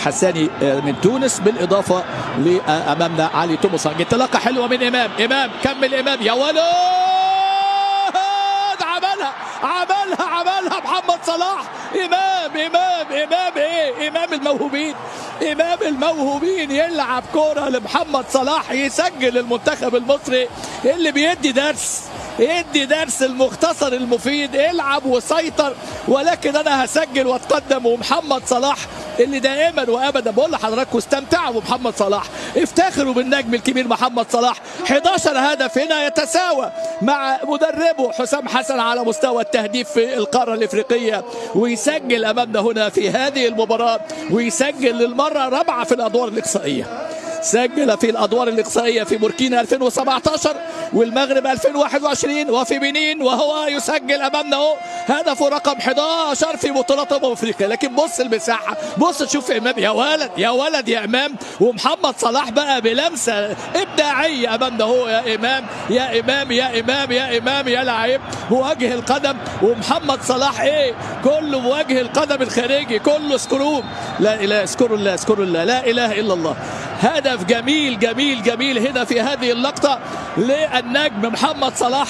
حساني من تونس، بالاضافه لامامنا علي توموسانج. انطلاقه حلوه من امام كمل امام يا ولد، عملها محمد صلاح. امام الموهوبين يلعب كرة لمحمد صلاح يسجل المنتخب المصري اللي بيدي درس المختصر المفيد، العب وسيطر ولكن انا هسجل واتقدم. ومحمد صلاح اللي دائما وابدا بقول لحضراتكم استمتعوا بمحمد صلاح، افتخروا بالنجم الكبير محمد صلاح. 11 هدف هنا يتساوى مع مدربه حسام حسن على مستوى التهديف في القارة الافريقية، ويسجل امامنا هنا في هذه المباراة، ويسجل للمرة الرابعة في الادوار الاقصائية. سجل في الادوار الاقصائيه في بوركينا 2017 والمغرب 2021 وفي بنين، وهو يسجل امامنا اهو هدفه رقم 11 في بطولات افريقيا. لكن بص المساحه، بص تشوف امام يا ولد يا امام. ومحمد صلاح بقى بلمسه ابداعيه امامنا اهو، يا امام يا لعيب بوجه القدم. ومحمد صلاح كله بوجه القدم الخارجي، كله سكروب. لا اله اذكر الله لا اله الا الله. هدف جميل هنا في هذه اللقطة للنجم محمد صلاح.